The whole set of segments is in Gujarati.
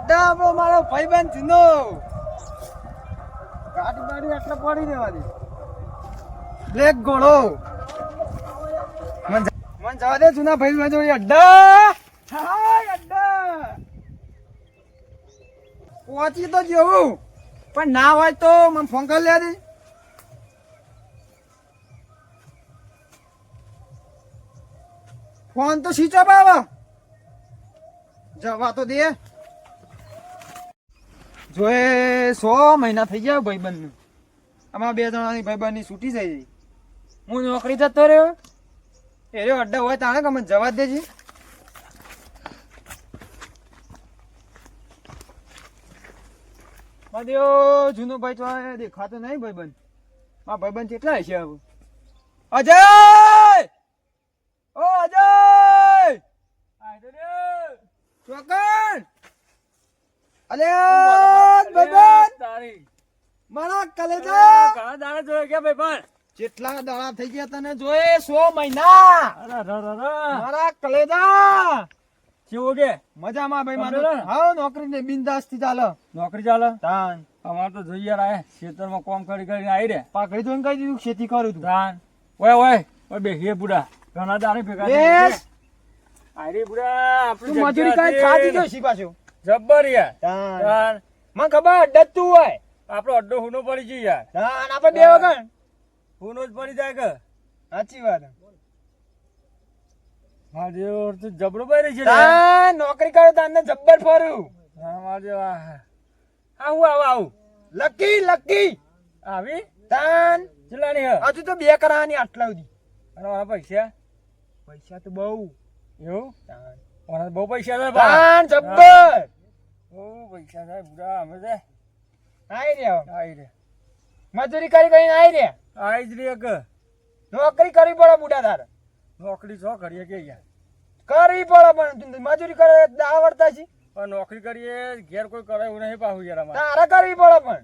અડ્ડા આપણો મારો ભાઈબંધ જૂનો ગાડી બાડી એટલે પડી દેવાની બ્લેક ઘોડો મન જવા દે જૂના ભાઈબંધ જોડે અડ્ડા અડ્ડા પહોંચી તો જવું પણ ના હોય તો મને ફોન કરી લે ફોન તો સ્વિચ ઓફ આવે જવા તો દે જોએ 100 મહિના થઈ ગયા ભાઈબંધ આમાં 2 જણાની ભાઈબંધની છૂટી જાય હું નોકરી જતો રહ્યો એ રહ્યો અડ્ડા હોય તાણે કે મને જવા દેજે માધ્યો જૂનો ભાઈ તો દેખાતો નહીં ભાઈબંધ મારા ભાઈબંધ કેટલા હશે હવે અજય ઓ અજય ચોકન અલે ભાઈબંધ તારી મારા કલેજા ઘણા દાડા જોયા કે ભાઈબંધ કેટલા દાડા થઈ ગયા તને જોયે 100 મહિના અરે મારા કલેજા કેવો કે મજામાં ભાઈ બરાબર. મારો હા નોકરી ને બિંદાસ થી ચાલે નોકરી ચાલે તાન અમાર તો જોઈએ યાર આ ખેતરમાં કામ કરી કરીને આવી રે પાકડી તો કઈ દીધું ખેતી કરું તું ધાન ઓય ઓય ઓય બે હે બુડા ઘણા દાડે ભેગા થઈ બેસ. ગયા. આરી બુડા તું આપણી મજૂરી જગ્યા કઈ ખાધી હતી. જો સી પાછું જબ્બર યાર તાન ધાન મને ખબર ડતું હોય આપણો અડ્ડો હુનો પડી ગયો યાર તાન આપણે બે વગર હુનો જ પડી જાય કે સાચી વાત મારે તો જબરો બાઈ રહી છે લે. તાન નોકરી કરો તાન જબ્બર ફરું હા મારે હા હું આવું લકી લકી આવી તાન ચલાણી હ હજુ તો 2 કરાની આટલા સુધી અને મારા પૈસા પૈસા તો બહુ એવું તાન મારા બહુ પૈસા છે બા. તાન જબ્બર બહુ પૈસા છે બુડા અમે છે આઈ રે આઈ રે મજૂરી કરી કરીને આઈ રે આઈ જ રે કે નોકરી કરવી પડે બુડા તારે નોકરી છો કરીએ કે યાર કરવી પડે પણ મજૂરી કરે આવડતા છે પણ નોકરી કરીએ ઘેર કોઈ કરે એવું નહીં પાછું યાર અમારે તારે કરવી પડે પણ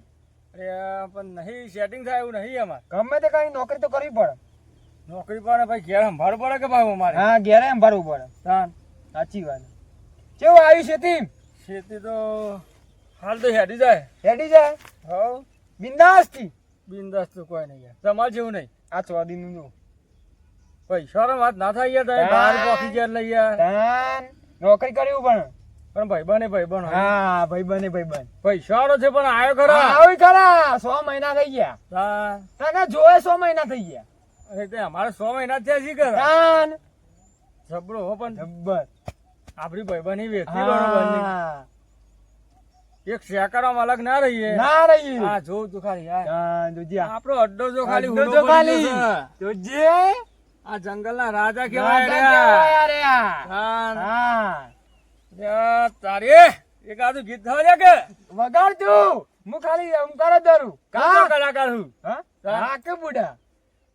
અરે પણ નહીં સેટિંગ થાય એવું નહીં અમારે ગમે તે કઈ નોકરી તો કરવી પડે નોકરી પર ભાઈ ઘેર સંભાળવું પડે કે પાછું અમારે હા ઘેરે એમ ભરવું પડે તાન સાચી વાત કેવું આવ્યું છે તીમ ખેતી તો હાલ તો હેડી જાય હેડી જાય હવ બિંદાસ થી બિંદાસ તો કોઈ નહીં યાર તમારે જેવું નહીં આ ચોદી નું પૈસા વાત ના થાય યાર તમે બહાર પોખી ગયા લઈ યાર તાન નોકરી કરવી પણ પણ ભાઈ બને હા ભાઈ બને ભાઈ બન પૈસા છે પણ આવ્યો ખરા આવી ખરા 100 મહિના થઈ ગયા તાન તને જોયે 100 મહિના થઈ ગયા અરે તે અમારે 100 મહિના થયા છે કે તાન જબરો હો પણ જબ્બર આપડી ભાઈબંધી વેચતી બરોબર હા એક શેકારમાં અલગ ના રહીએ ના રહી હા જોઉં તું ખાલી યાર તાન જોજે આપણો અડ્ડો જો ખાલી અડ્ડો હુંડો જો પડી ખાલી. ગયો છે. જોજે આ જંગલના રાજા કેવાય રાજા રહ્યા. કેવાય રહ્યા. તાન. હા યા તારે એક આદુ ગીત થવા દે કે વગાડ તું હું ખાલી ઓમકાર જ ધરું કાનો કલાકાર હું હા હા કે બુડા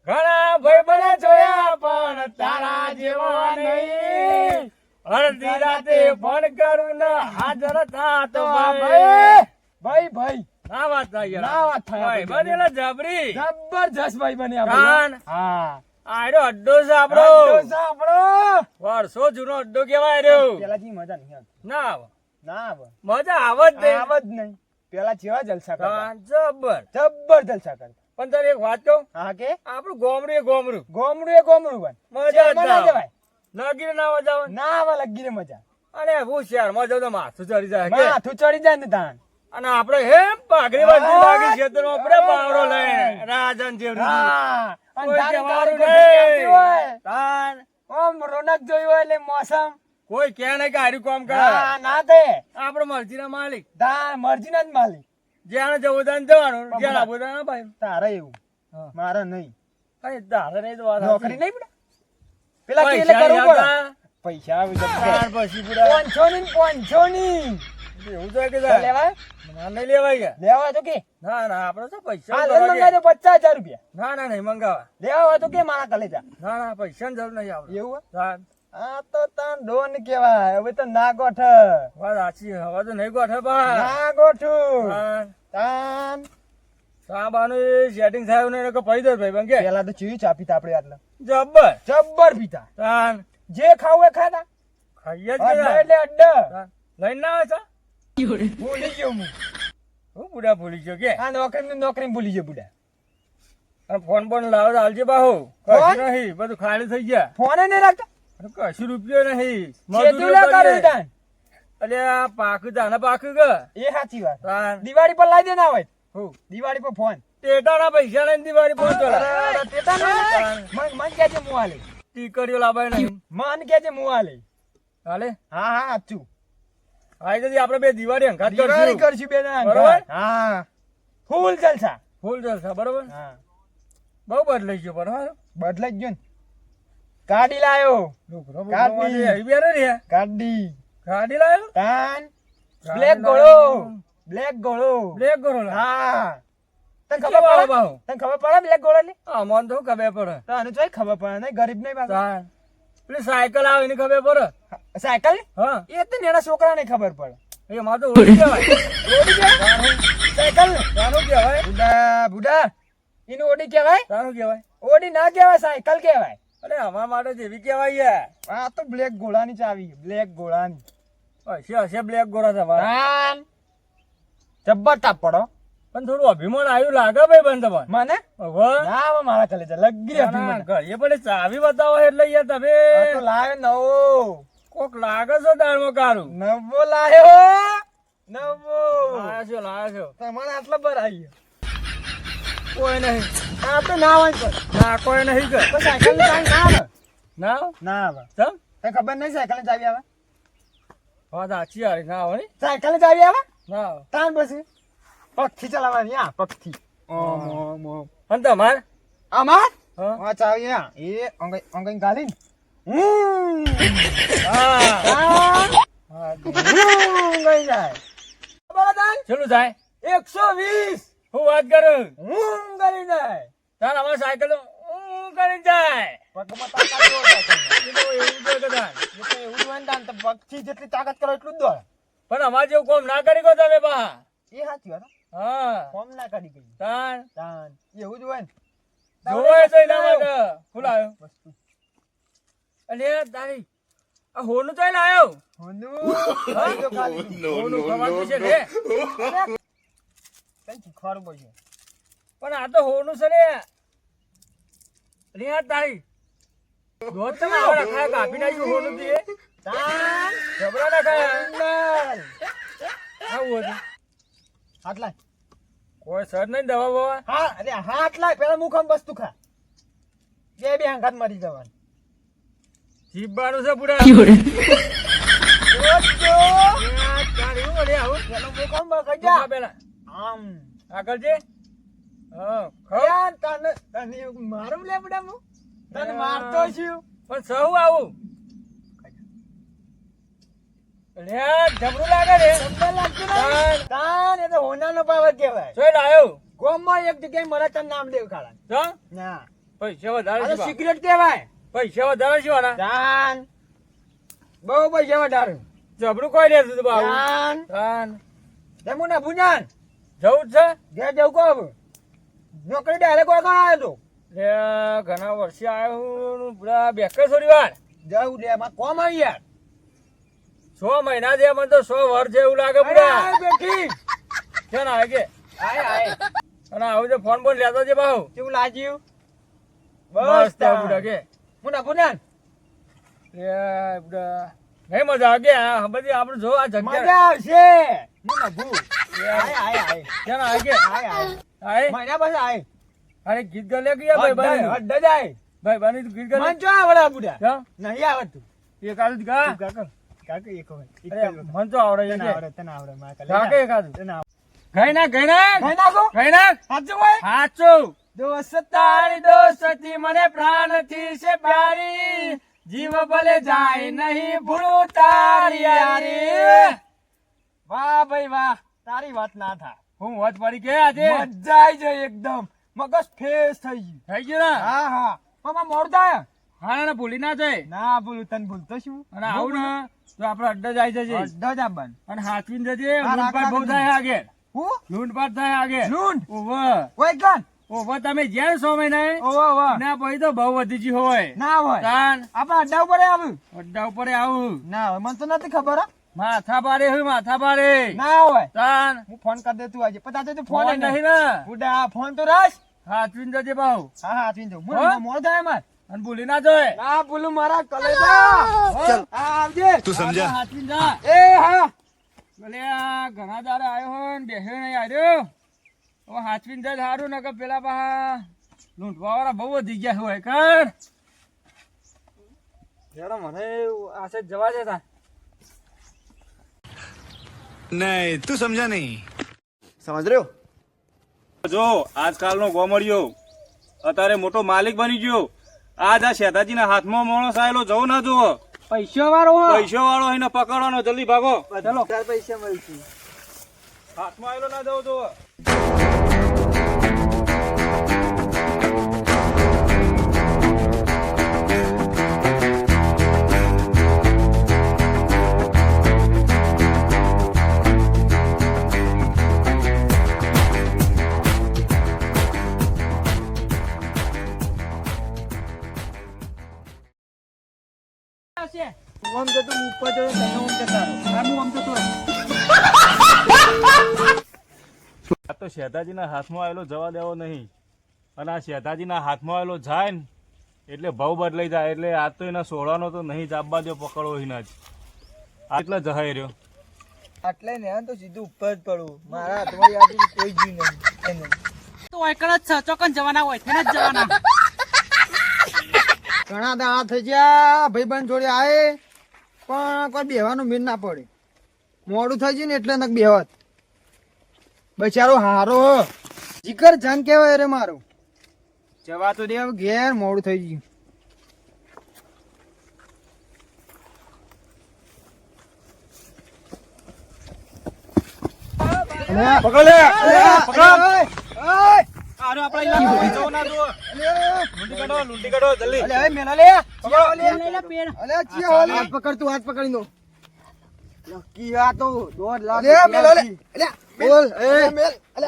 ઘણા ભાઈબંધો જોયા પણ તારા જેવો નહીં અડધી રાતે ફોન કરું ને હાજર થાતો ભાઈ ભાઈ ભાઈ ના વાત થાય યાર ના વાત થાય ભાઈ બને એટલે જબરી જબરજસ્ત ભાઈ બને કાન. હા આયરો અડ્ડો છે આપણો આપણો વર્ષો જૂનો અડ્ડો કેવાય રહ્યો પેલા જી મજા નહીં આવતી ના આવે ના આવે મજા આવે જ નહીં આવ જ નહીં પેલા જેવા જલસા કરતા કાન જબર જબ્બર જલસા કરતા પણ તારે એક વાત કહું હા કે આપણું ગોમડું એ ગોમડું ગોમડું એ ગોમડું બન મજા જ શહેરમાં ના ના જવાય લગીને ના મજા આવે ના આવે લગીને મજા અને હું શહેરમાં જાઉં તો માથું ચડી જાય કે માથું ચડી જાય ને તાન અને આપણે હેમ પાઘડી બાંધી લાગી ખેતરમાં આપણે પાવડો લઈને રાજન જેવડી હા અને કોઈ તારી કહેવાનું તારી નહીં. કરતી હોય. તાન ઓમ રોનક જોઈ હોય એટલે મોસમ કોઈ કે નહીં કે હાર્યું કામ કરે ના ના તે આપણો મરજીના માલિક તાર મરજીના જ માલિક જ્યાં જવું ત્યાં જવાનું જ્યાં આવું ત્યાં ના ભાઈ તારે એવું હા. મારે નહીં કઈ તારે નહીં તો વાત નોકરી સાચી. નહીં પડે પેલા કે એટલે પૈસા કરવું પડે યાદ પૈસા આવી ત્યાર જશે પછી પૂરા 500 ની એવું તો કે તો જાય. લેવાય ના નહીં લેવાય કે લેવા તો કે ના ના આપણે તો પૈસા હા ભરવા મંગાઈ કે. દો 50,000 રૂપિયા ના ના નહીં મંગાવા લેવા હોય તો કે મારા કલેજા ના ના પૈસાની જરૂર નહીં આપણે એવું હોય? તાન. આ તો તાન ડોન કેવાય હવે તો ના ગોઠ વાત સાચી હવે તો નહીં ગોઠે બા ના ગોઠું તાન. તાન સાબાનું સેટિંગ થયું ને કે પૈ દે ભાઈ બંકે પેલા તો ચીવી ચા પીતા આપણે આટલા જબ્બર જબ્બર પીતા તાન જે ખાવું એ ખાતા ખાઈએ જ અડ્ડા કે એટલે અડ્ડા તાન. લઈને ના આવે છે ભૂલી ગયો હું. હું બુડા ભૂલી ગયો કે આ નોકરી ભૂલી ગયો બુડા. અને ફોન પણ લાવો તો આલજે બાહુ. ફોન? કશું નહીં, બધું ખાલી થઈ ગયા. ફોને નહીં રાખતા. અરે કશું રૂપિયો નહીં. છેતું ના કરે તાન. અલે આ પાકું જાને પાકું કે એ સાચી વાત. તાન. દિવાળી પર લાવી દે ના હોય. હું દિવાળી પર ફોન. ટેટાના પૈસા લઈને દિવાળી પહોંચો અરે, ટેટા નહીં. મન કહેજે મું આલે. ટીકડીઓ લાવાય નહીં મન કહેજે મું આલે. હાલે હા હા સાચું. આઈ જતી આપણે બે દિવાળી અંગાત દિવાળી કરશું કરશું બે ના. બરોબર? હા ફૂલ જલસા. ફૂલ જલસા બરોબર. હા બહુ બદલાઈ ગયો બરોબર. બદલાઈ જ ગયો ને. ગાડી લાયો. ગાડી ગાડી. આવી બેરે રે ગાડી ગાડી લાયો તાન. ગાડી બ્લેક લાયો. ગોળો. બ્લેક ગોળો. બ્લેક ગોળો લા. હા તને કેવા ખબર પડે બાહુ? તને ખબર પડે બ્લેક ગોળો ની? આ મન તો ખબર પડે. તને જોઈ ખબર પડે નહીં ગરીબ નહીં બાબા. તાન. પેલી સાયકલ આવે એની ખબર પડે. સાયકલ ની? હા એ તો નેના છોકરાને ખબર પડે. એ માં તો ઓળી કહેવાય. ઓડી કહેવાય? સાયકલ ને? તાનું કહેવાય. બુડા બુડા એનું ઓડી કહેવાય? તાનું કહેવાય. ઓડી ના કહેવાય સાયકલ કહેવાય. અરે અમારા માટે જેવી કહેવાય યાર. આ તો બ્લેક ગોળાની ચાવી છે, બ્લેક ગોળાની. હશે હશે બ્લેક ગોળા તમારા. તાન. જબ્બર તાપ પડો પણ થોડું અભિમાન આવ્યું લાગે ભાઈ બંધ તમારે. મને હવે ના હવે મારા કલેજા લગી રહી ના, મને. ઘડીએ પડે ચાવી બતાવો એટલે યાર તમે આ તો લાયો નવો. કોક લાગે છે દાળમાં કારું. નવો લાયો. નવો. લાયા છો. તમારે આટલા પર આવી કોઈ નહીં. આ તો ના હોય પણ. ના કોઈ નહીં કે. તો સાયકલ ની ચાવી ના આવે. ના ના આવે. ચમ તને ખબર નહીં સાયકલ ની ચાવી આવે? વાત સાચી યાર ના હોય ને? સાયકલ ની ચાવી આવે? ના આવે. તાન પછી પગથી ચલાવવાની. આ પગથી. અને તમારે આમાં હા આ ચાવી આ એ અંગઈ ગાલી હા હા ગઈ જાય. બરાબર ચલું થાય 120 હું વાત કરું ગઈ જાય. તાર અમારે સાયકલ કરી જાય. પગમાં તાકાત જો થાય. એ તો એવું છે કે તાર. એ તો એવું જ હોય ને તાન, તો પગથી જેટલી તાકાત કરો એટલું જ દોડે. પણ અમારે જેવું કોમ ના કરી ગયો તમે બા. એ સાચી વાત હો. હા ફોર્મ ના કાઢી ગઈ તાર તાન એવું જ હોય ને. જોવાય તો એના માટે ફૂલ આવ્યો. વસ્તુ અને તારી આ હોનું ચાલ આવ્યો. હોનું હા તો ખાલી હોનું ખવાનું છે લે. કઈ શીખવાડું પડશે. પણ આ તો હોનું છે રે. લે આ તારી દોત તમે આવા રખાય કાપી નાખ્યું હોનું થી. તાન જબરા નાખાયા. અંદર આવું હતું. આટલા કોઈ સર નહીં દવા બવા. હા અરે હા આટલા પેલા મુખમ વસ્તુ ખા. બે હંગાત મરી જવાનું. જીવવાનું છે પૂરા. જોજો. તારી હું લે આવું. પેલો મુખમ બખાઈ જા જા. પેલા આમ આગળ છે. હા ખાવ. યાર તને મારું લે બડા હું તને મારતો છું. પણ સહુ આવું. લે જબરું લાગે રે. તમને લાગતું તાન. નહીં? તાન એ તો હોનાનો પાવર કહેવાય. જોઈ લાયો. ગોમમાં એક જગ્યાએ મને તને નામ દેવ ખાલા. જો ના પૈસા વધારે આ છે તો બા. સિક્રેટ કહેવાય. પૈસા વધારે છે વાના. તાન બહુ પૈસા વધારે. જબરું કોઈ લે તું બાબુ. તાન તાન જમું ના ભુજાન જવું જ છે. ઘેર જવું કહું. નોકરી ડાયરેક્ટ કોઈ કોણ આવ્યો તો લે ઘણા વર્ષે આવ્યો હું પૂરા બેકર થોડી વાર. જવું લે માં કોમ આવી યાર. 6 મહિના થયા મને તો 100 વર્ષ છે એવું લાગે અરે પૂરા. આય બેઠી. છે ને આવે કે આય આય અને આવું તો ફોન બોન લેતો છે બાહુ. કેવું લાગ્યું? મસ્ત તાન. પૂરા કે મુના ભુજાન લે પૂરા નહીં મજા આવે કે આ બધી આપણે જો આ જગ્યા મજા આવશે. મુના ભુ આય આય આય છે ને આવે કે આય આય આય મહિના પછી આય. અરે ગીત ગા લે ગયા ભાઈ બની અડ્ડા જાય. ભાઈ બની તું ગીત ગા લે. મન જો આવડા બુડા. જા નહીં આવડતું. એક આદુ ગા. કાકા કાકા એક હોય. એક અરે જ મન તો આવડે છે તને કે. આવડે તને આવડે માં કાલે. જા કે એક આદુ. તને આવડે. ગઈ નાખ ખાઈ નાખો. ગઈ નાખ સાચું હોય? સાચું. દોસ્ત તારી દોસ્તી મને પ્રાણથી છે પ્યારી, જીવ ભલે જાય નહીં ભૂલું તારી યારી. વાહ ભાઈ વાહ. તારી વાત ના થાય. હું વાત પડી કે આજે મજા આવી જાય એકદમ. મગજ ફ્રેશ થઈ ગયું. થઈ ગયું ને. હા હા મામા મોડ થાય. હા ને ભૂલી ના જાય. ના ભૂલું તને ભૂલતો શું? અને આવું ને તો આપડે અડ્ડા જાય જજે અડધો જ આપવાનું. અને હાથવીને જજે. હા, લૂંટપાટ બહુ થાય આગળ. હું લૂંટપાટ થાય આગળ. લૂંટ ઓવે કોઈ કાન ઓવે તમે જ્યાં 100 મહિના ઓવા ઓવા ના પછી તો બહુ વધી ગયું હોય. ના હોય. તાન આપણા અડ્ડા ઉપર આવું અડ્ડા ઉપર આવું. ના હોય મને તો નથી ખબર. હા માથા ભારે હોય માથા ભારે ના હોય તાન હું ફોન કરી દે તું આજે પતા તો ફોન ફોન નહીં ને બુડા ફોન તો રાખ હાથવીન જજે બાહુ હા હા આવીને જાઉં હો? મોડ થાય માર અને ભૂલી ના જોય ના બોલું મારા કલેજા ચલ આવજે તું સમझा હાથવીન જા એ હા ભલે આ ઘણા દાડા આવ્યો હોય ને બેસ્યો નહીં આવ્યો હવે હાથવીન જાય સારું ને કે પેલા પાહા લૂંટવા વાળા બહુ વધી ગયા હોય કર યાર મને આશે જવા દેતા नहीं तू समझा नहीं સમજ રહ્યો જો આજકાલનો ગોમડિયો અત્યારે મોટો માલિક બની ગયો આજ આ શેતાજીના હાથમાં માણસ આવેલો જવો ના જોવો પૈસા વાળો પૈસો વાળો એને પકડવાનો જલ્દી ભાગો ચલો પૈસા મળશે હાથમાં આવેલો ના જવો જોવો તું આમ જતો હું ઉપર જતો તને આમ જતા રહો. હા, હું આમ જતો રહું. આ તો શેતાજીના હાથમાં આવેલો જવા દેવો નહીં અને આ શેતાજીના હાથમાં આવેલો જાય ને એટલે ભાવ બદલાઈ જાય એટલે આજ તો એના સોળાનો તો નહીં જાબવા દો પકડો એના જ આટલા જહાઈ રહ્યો આટલે ને તો સીધું ઉપર જ પડું મારા હાથમાં યાદ કોઈ જ નહીં એને. તો એકડ જ છે ચોકન જવાના હોય તેને જ જવાના ઘણા દાડા થઈ ગયા ભાઈબંધ જોડે આયે પણ કોઈ બેવાનું મેળ ના પડે મોડું થઈ ગયું ને એટલે નક બેહત બચારો હારો હ. જીગર જાન કહેવાય રે મારો જવા તો દે હવે ઘેર મોડું થઈ ગયું પકડો લે પકડો ઓય આરે આપણા ઇલાકામાં જવો ના જોવો લૂંટી કાઢો જલ્દી અલે એ મેલા લે પકડો અલે ચિયા હોલે હાથ પકડ તું હાથ પકડી નો લકી આ તો 2 લાખ અલે મેલો લે અલે બોલ એ મેલ અલે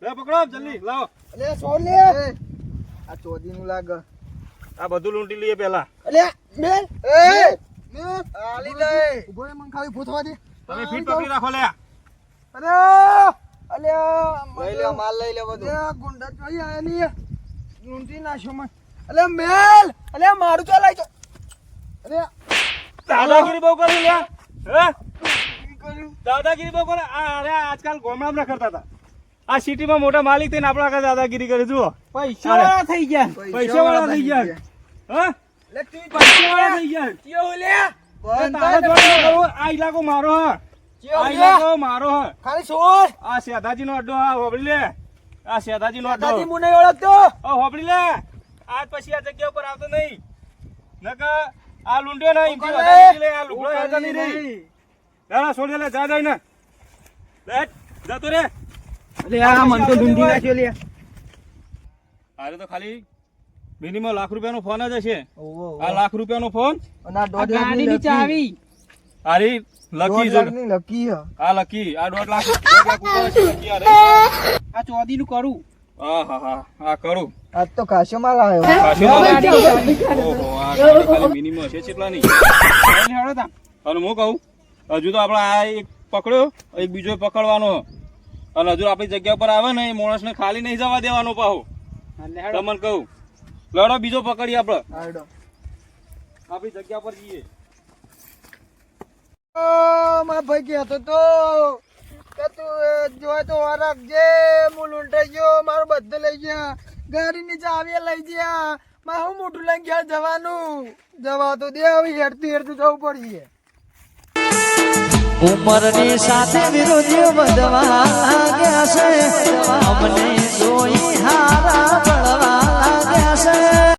લે પકડો જલ્દી લાવો અલે છોડ લે આ ચોદી નું લાગ આ બધું લૂંટી લઈએ પેલા અલે મેલ એ મેલ આલી દે ઉભો રે મન ખાલી ફૂટવા દે તમે ફીટ પકડી રાખો લે અરે અલે લઈ લે માલ લઈ લે બધું અલે ગુંડા જોઈ આલી ગુંડી નાશો મન અલે મેલ અલે મારું તો લઈ જો અરે દાદાગીરી બહુ કરી લે હે દાદાગીરી બહુ કરે અરે આજકાલ ગામડામાં કરતા હતા આ સિટીમાં મોટા માલિક થઈને આપણા આગળ દાદાગીરી કરે જુઓ પૈસા વાળા થઈ ગયા પૈસા વાળા થઈ ગયા હા લે તું પૈસા વાળા થઈ ગયા કેવો લે તારા જોડે ન કરું. આ ઇલાકો મારો હ આ ઇલાકો મારો હ ખાલી છોડ આ શેતાજીનો અડ્ડો હા હોબળી લે આ શેતાજીનો અડ્ડો દાદી મુને ઓળખતો હોબળી લે આજ પછી આ જગ્યા ઉપર આવતો નહીં નકર આ લૂંટ્યો ને એમથી વધારે લે આ લુગડો હેરતા નહીં રહી દાડા છોડી લે જા જઈને બેટ જતો રે અલે આ મન તો ઢૂંઢી નાખ્યો લે અરે તો ખાલી મિનિમમ લાખ રૂપિયાનો ફોન જ હશે ઓહો આ લાખ રૂપિયાનો ફોન અને આ 1.5 લાખ ગાડી નીચે આવી આરી લકી જો ની લકી હ આ લકી આ 1.5 લાખ ઉપર છે લકી આ રે આ ચોદી નું કરું આ હા હા આ કરું આજ તો કાશો માલ આવ્યો પાછો ઓહો આ ખાલી મિનિમમ છે કેટલા નહીં હેડો તા અને હું કહું હજુ તો આપણે આ એક પકડ્યો એક બીજો પકડવાનો અને હજુ આપણી જગ્યા પર આવે ને એ માણસને ખાલી નહીં જવા દેવાનો પાહો તમને કહું લડો બીજો પકડીએ આપણે આડો આપણી જગ્યા પર જઈએ ઓ મારા ભાઈ કહેતો તો કે તું જોય તો રાખજે હું લૂંટાઈ ગયો મારું બધું લઈ ગયા ગાડી ની ચાવી લઈ ગયા મારે હું મોટું લઈને ઘેર જવાનું જવા તો દે હવે હેરતું હેરતું જવું પડશે ઉમરની સાથે વિરોધીઓ વધવા લાગ્યા છે અમને જોઈ હારા